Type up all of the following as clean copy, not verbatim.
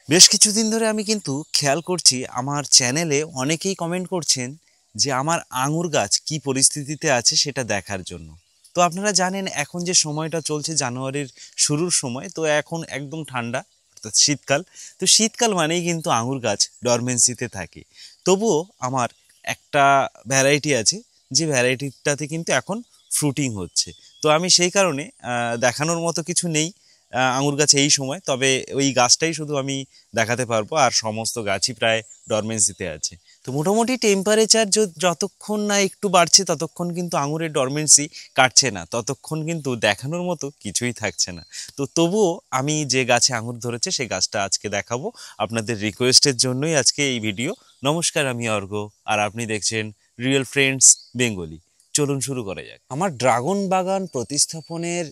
বেশ কিছুদিন ধরে আমি কিন্তু খেয়াল করছি আমার চ্যানেলে অনেকেই কমেন্ট করছেন যে আমার আঙুর গাছ কি পরিস্থিতিতে আছে সেটা দেখার জন্য। তো আপনারা জানেন এখন যে সময়টা চলছে জানুয়ারির শুরুর সময়, তো এখন একদম ঠান্ডা অর্থাৎ শীতকাল। তো শীতকাল মানেই কিন্তু আঙুর গাছ ডরমেন্সিতে থাকে। তবুও আমার একটা ভ্যারাইটি আছে যে ভ্যারাইটিটাতে কিন্তু এখন ফ্রুটিং হচ্ছে। তো আমি সেই কারণে দেখানোর মতো কিছু নেই আঙুর গাছ এই সময়, তবে ওই গাছটাই শুধু আমি দেখাতে পারবো, আর সমস্ত গাছই প্রায় ডরমেন্সিতে আছে। তো মোটামুটি টেম্পারেচার যতক্ষণ না একটু বাড়ছে ততক্ষণ কিন্তু আঙুরের ডরমেন্সি কাটছে না, ততক্ষণ কিন্তু দেখানোর মতো কিছুই থাকছে না। তো তবুও আমি যে গাছে আঙুর ধরেছে সেই গাছটা আজকে দেখাবো আপনাদের রিকোয়েস্টের জন্যই আজকে এই ভিডিও। নমস্কার, আমি অর্ঘ্য, আর আপনি দেখছেন রিয়েল ফ্রেন্ডস বেঙ্গলি। চলুন শুরু করা যাক। আমার ড্রাগন বাগান প্রতিস্থাপনের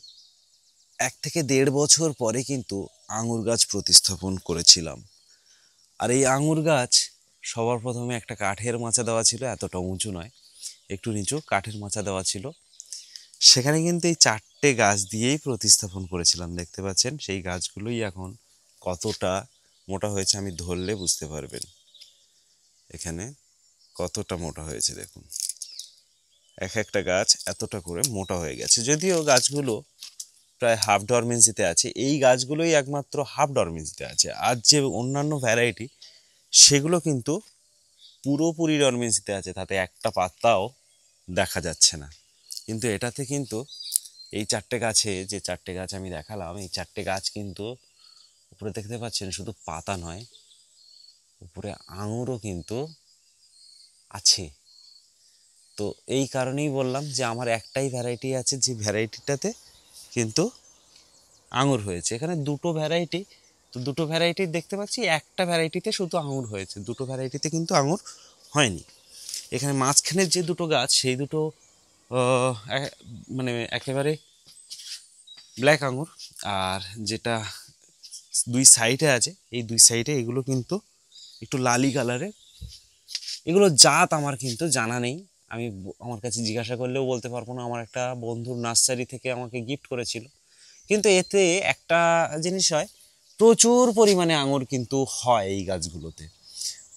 1 থেকে 1.5 বছর পরে কিন্তু আঙুর গাছ প্রতিস্থাপন করেছিলাম। আর এই আঙুর গাছ সবার প্রথমে একটা কাঠের মাচা দেওয়া ছিল, এতটা উঁচু নয়, একটু নিচু কাঠের মাচা দেওয়া ছিল। সেখানে কিন্তু এই 4টে গাছ দিয়েই প্রতিস্থাপন করেছিলাম। দেখতে পাচ্ছেন সেই গাছগুলোই এখন কতটা মোটা হয়েছে, আমি ধরলে বুঝতে পারবেন এখানে কতটা মোটা হয়েছে। দেখুন, এক একটা গাছ এতটা করে মোটা হয়ে গেছে। যদিও গাছগুলো প্রায় হাফ ডরমেন্সিতে আছে, এই গাছগুলোই একমাত্র হাফ ডরমেন্সিতে আছে। আর যে অন্যান্য ভ্যারাইটি সেগুলো কিন্তু পুরোপুরি ডরমেন্সিতে আছে, তাতে একটা পাতাও দেখা যাচ্ছে না। কিন্তু এটাতে কিন্তু এই 4টে গাছে, যে 4টে গাছ আমি দেখালাম, এই 4টে গাছ কিন্তু উপরে দেখতে পাচ্ছেন শুধু পাতা নয়, উপরে আঙুরও কিন্তু আছে। তো এই কারণেই বললাম যে আমার একটাই ভ্যারাইটি আছে যে ভ্যারাইটিটাতে কিন্তু আঙুর হয়েছে। এখানে দুটো ভ্যারাইটি, তো দুটো ভ্যারাইটি দেখতে পাচ্ছি, একটা ভ্যারাইটিতে শুধু আঙুর হয়েছে, দুটো ভ্যারাইটিতে কিন্তু আঙুর হয়নি। এখানে মাঝখানের যে দুটো গাছ সেই দুটো মানে একেবারে ব্ল্যাক আঙুর, আর যেটা দুই সাইডে আছে এই দুই সাইডে এগুলো কিন্তু একটু লালি কালারের। এগুলো জাত আমার কিন্তু জানা নেই, আমি আমার কাছে জিজ্ঞাসা করলেও বলতে পারবো না। আমার একটা বন্ধুর নার্সারি থেকে আমাকে গিফট করেছিল। কিন্তু এতে একটা জিনিস হয়, প্রচুর পরিমাণে আঙুর কিন্তু হয় এই গাছগুলোতে,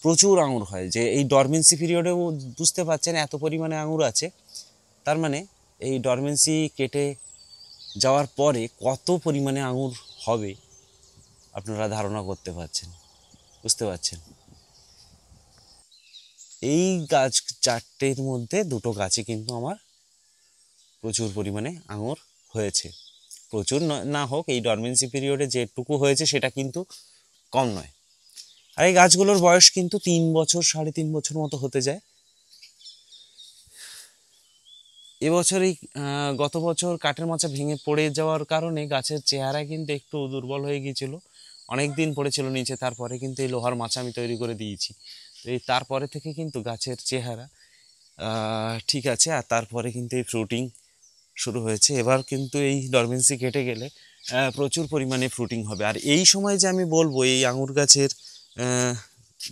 প্রচুর আঙুর হয়। যে এই ডরমেন্সি পিরিয়ডেও বুঝতে পারছেন এত পরিমাণে আঙুর আছে, তার মানে এই ডরমেন্সি কেটে যাওয়ার পরে কত পরিমাণে আঙুর হবে আপনারা ধারণা করতে পারছেন, বুঝতে পারছেন। এই গাছ 4টের মধ্যে দুটো গাছে কিন্তু আমার প্রচুর পরিমাণে আঙুর হয়েছে। প্রচুর না হোক, এই ডরমেন্সি পিরিয়ডে যেটুকু হয়েছে সেটা কিন্তু কম নয়। আর এই গাছগুলোর বয়স কিন্তু 3 বছর, 3.5 বছর মতো হতে যায়। এবছরই গত বছর কাঠের মাচা ভেঙে পড়ে যাওয়ার কারণে গাছের চেহারা কিন্তু একটু দুর্বল হয়ে গিয়েছিল। অনেক দিন পড়েছিল নিচে, তারপরে কিন্তু এই লোহার মাচা আমি তৈরি করে দিয়েছি। তো এই তারপরে থেকে কিন্তু গাছের চেহারা ঠিক আছে। আর তারপরে কিন্তু এই ফ্রুটিং শুরু হয়েছে। এবার কিন্তু এই ডরমেন্সি কেটে গেলে প্রচুর পরিমাণে ফ্রুটিং হবে। আর এই সময় যে আমি বলবো এই আঙুর গাছের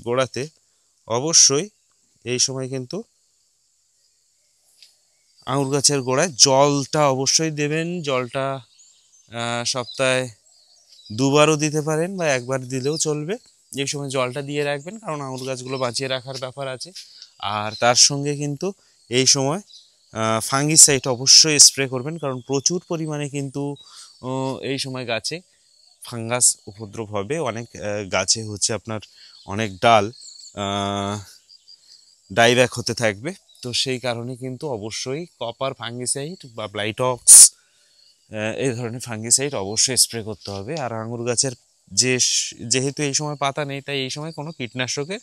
গোড়াতে অবশ্যই এই সময় কিন্তু আঙুর গাছের গোড়ায় জলটা অবশ্যই দেবেন। জলটা সপ্তাহে 2বারও দিতে পারেন বা একবার দিলেও চলবে। এই সময় জলটা দিয়ে রাখবেন, কারণ আঙুর গাছগুলো বাঁচিয়ে রাখার ব্যাপার আছে। আর তার সঙ্গে কিন্তু এই সময় ফাঙ্গিসাইড অবশ্যই স্প্রে করবেন, কারণ প্রচুর পরিমাণে কিন্তু এই সময় গাছে ফাঙ্গাস উপদ্রব হবে। অনেক গাছে হচ্ছে আপনার অনেক ডাল ডাইব্যাক হতে থাকবে। তো সেই কারণে কিন্তু অবশ্যই কপার ফাঙ্গিসাইড বা ব্লাইটক্স এই ধরনের ফাঙ্গিসাইড অবশ্যই স্প্রে করতে হবে। আর আঙুর গাছের যে যেহেতু এই সময় পাতা নেই, তাই এই সময় কোনো কীটনাশকের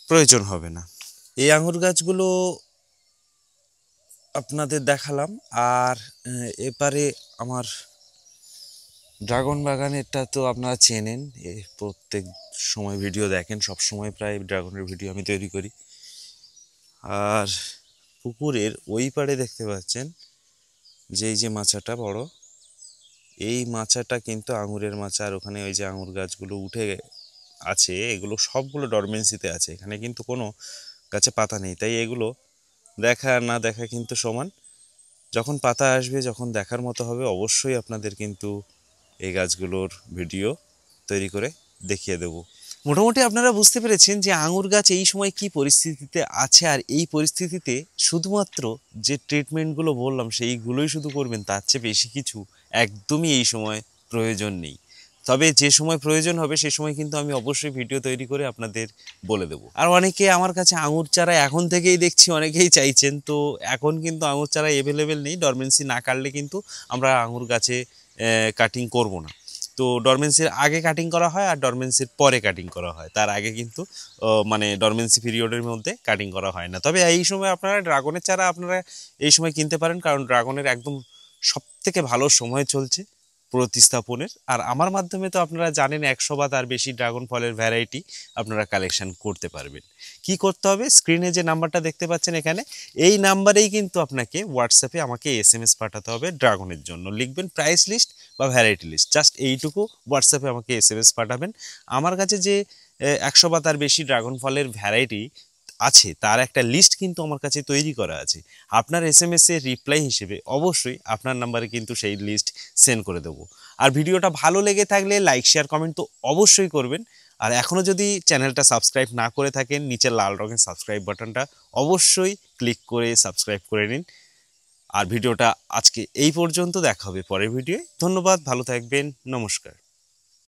প্রয়োজন হবে না। এই আঙুর গাছগুলো আপনাদের দেখালাম। আর এবারে আমার ড্রাগন বাগানেরটা তো আপনারা চেনেন, প্রত্যেক সময় ভিডিও দেখেন, সব সময় প্রায় ড্রাগনের ভিডিও আমি তৈরি করি। আর পুকুরের ওই পাড়ে দেখতে পাচ্ছেন যে এই যে মাচাটা বড়, এই মাচাটা কিন্তু আঙুরের মাচা। আর ওখানে ওই যে আঙুর গাছগুলো উঠে আছে, এগুলো সবগুলো ডরমেন্সিতে আছে। এখানে কিন্তু কোনো গাছে পাতা নেই, তাই এগুলো দেখা আর না দেখা কিন্তু সমান। যখন পাতা আসবে, যখন দেখার মতো হবে, অবশ্যই আপনাদের কিন্তু এই গাছগুলোর ভিডিও তৈরি করে দেখিয়ে দেব। মোটামুটি আপনারা বুঝতে পেরেছেন যে আঙুর গাছ এই সময় কি পরিস্থিতিতে আছে, আর এই পরিস্থিতিতে শুধুমাত্র যে ট্রিটমেন্টগুলো বললাম সেইগুলোই শুধু করবেন, তার চেয়ে বেশি কিছু একদমই এই সময় প্রয়োজন নেই। তবে যে সময় প্রয়োজন হবে সে সময় কিন্তু আমি অবশ্যই ভিডিও তৈরি করে আপনাদের বলে দেবো। আর অনেকে আমার কাছে আঙুর চারা এখন থেকেই দেখছি অনেকেই চাইছেন, তো এখন কিন্তু আঙুর চারা অ্যাভেলেবেল নেই। ডরমেন্সি না কাটলে কিন্তু আমরা আঙুর গাছে কাটিং করব না। তো ডরমেন্সির আগে কাটিং করা হয় আর ডরমেন্সির পরে কাটিং করা হয়, তার আগে কিন্তু মানে ডরমেন্সি পিরিয়ডের মধ্যে কাটিং করা হয় না। তবে এই সময় আপনারা ড্রাগনের চারা আপনারা এই সময় কিনতে পারেন, কারণ ড্রাগনের একদম সবথেকে ভালো সময় চলছে প্রতিস্থাপনের। আর আমার মাধ্যমে তো আপনারা জানেন 100 বা তার বেশি ড্রাগন ফলের ভ্যারাইটি আপনারা কালেকশন করতে পারবেন। কি করতে হবে, স্ক্রিনে যে নাম্বারটা দেখতে পাচ্ছেন এখানে, এই নাম্বারেই কিন্তু আপনাকে হোয়াটসঅ্যাপে আমাকে SMS পাঠাতে হবে। ড্রাগনের জন্য লিখবেন প্রাইস লিস্ট বা ভ্যারাইটি লিস্ট, জাস্ট এইটুকু হোয়াটসঅ্যাপে আমাকে SMS পাঠাবেন। আমার কাছে যে 100 বা তার বেশি ড্রাগন ফলের ভ্যারাইটি আছে তার একটা লিস্ট কিন্তু আমার কাছে তৈরি করা আছে। আপনার SMS এর রিপ্লাই হিসেবে অবশ্যই আপনার নাম্বারে কিন্তু সেই লিস্ট সেন্ড করে দেবো। আর ভিডিওটা ভালো লেগে থাকলে লাইক শেয়ার কমেন্ট তো অবশ্যই করবেন। আর এখনও যদি চ্যানেলটা সাবস্ক্রাইব না করে থাকেন, নিচে লাল রঙের সাবস্ক্রাইব বাটনটা অবশ্যই ক্লিক করে সাবস্ক্রাইব করে নিন। আর ভিডিওটা আজকে এই পর্যন্ত, দেখা হবে পরের ভিডিওয়ে। ধন্যবাদ, ভালো থাকবেন, নমস্কার।